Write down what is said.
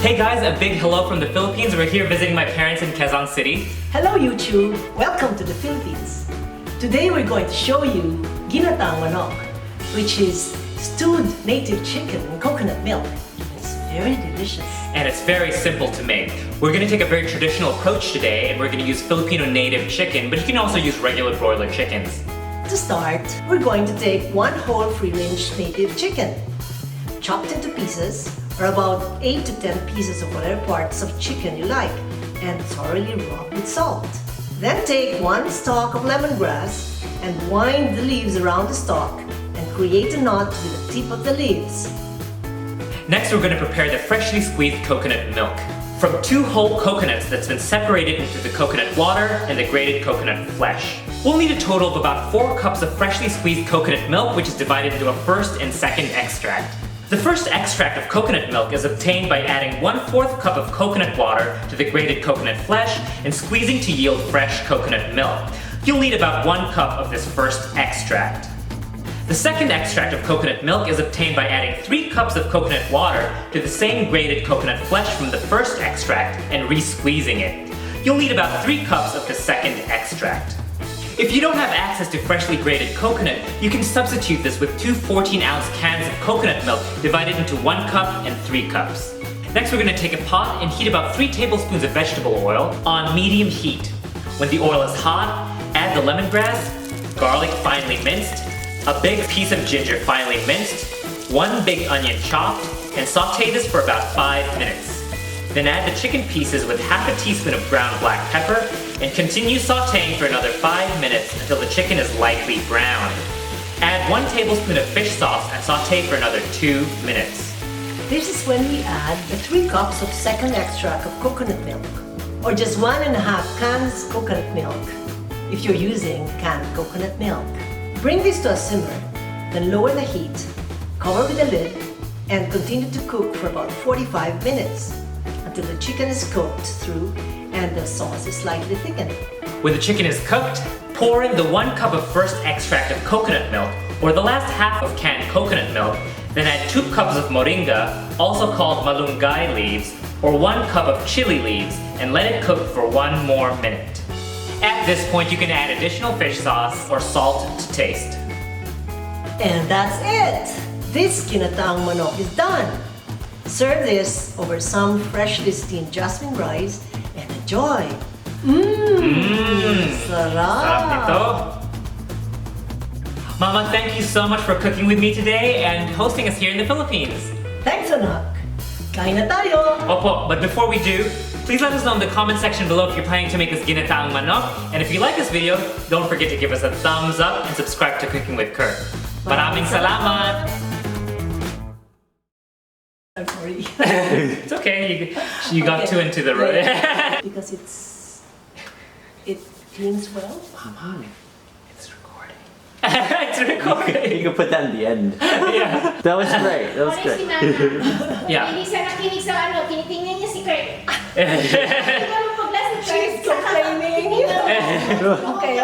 Hey guys, a big hello from the Philippines. We're here visiting my parents in Quezon City. Hello YouTube! Welcome to the Philippines. Today we're going to show you Ginataang Manok, which is stewed native chicken in coconut milk. It's very delicious. And it's very simple to make. We're going to take a very traditional approach today and we're going to use Filipino native chicken, but you can also use regular broiler chickens. To start, we're going to take one whole free-range native chicken, chopped into pieces, or about 8 to 10 pieces of whatever parts of chicken you like, and thoroughly rub with salt. Then take one stalk of lemongrass and wind the leaves around the stalk and create a knot with the tip of the leaves. Next, we're going to prepare the freshly squeezed coconut milk. From 2 whole coconuts that's been separated into the coconut water and the grated coconut flesh. We'll need a total of about 4 cups of freshly squeezed coconut milk, which is divided into a first and second extract. The first extract of coconut milk is obtained by adding 1/4 cup of coconut water to the grated coconut flesh and squeezing to yield fresh coconut milk. You'll need about 1 cup of this first extract. The second extract of coconut milk is obtained by adding 3 cups of coconut water to the same grated coconut flesh from the first extract and re-squeezing it. You'll need about 3 cups of the second extract. If you don't have access to freshly grated coconut, you can substitute this with 2 14-ounce cans of coconut milk divided into 1 cup and 3 cups. Next, we're going to take a pot and heat about 3 tablespoons of vegetable oil on medium heat. When the oil is hot, add the lemongrass, garlic finely minced, a big piece of ginger finely minced, 1 big onion chopped, and sauté this for about 5 minutes. Then add the chicken pieces with half a teaspoon of ground black pepper and continue sautéing for another 5 minutes until the chicken is lightly browned. Add 1 tablespoon of fish sauce and sauté for another 2 minutes. This is when we add the 3 cups of second extract of coconut milk, or just 1.5 cans coconut milk if you're using canned coconut milk. Bring this to a simmer, then lower the heat, cover with a lid, and continue to cook for about 45 minutes until the chicken is cooked through and the sauce is slightly thickened. When the chicken is cooked, pour in the 1 cup of first extract of coconut milk, or the last half of canned coconut milk, then add 2 cups of Moringa, also called malunggay leaves, or 1 cup of chili leaves, and let it cook for 1 more minute. At this point, you can add additional fish sauce or salt to taste. And that's it! This Ginataang Manok is done! Serve this over some freshly steamed jasmine rice and enjoy! Sarap! Sarap nito. Mama, thank you so much for cooking with me today and hosting us here in the Philippines. Thanks, anak! Kain na tayo! Opo, but before we do, please let us know in the comment section below if you're planning to make this Ginataang Manok. And if you like this video, don't forget to give us a thumbs up and subscribe to Cooking with Kurt. Maraming salamat! I'm sorry. It's okay, you got Okay. 2 into the road. Because it cleans well. Mama, it's recording. It's recording. You can put that in the end. Yeah. That was great. That was Honestly, great. Yeah. Kinig sa nakinig sa tinitingnan niya si Kurt. Yeah. Siguro paglas ni Kurt, She's complaining. Okay.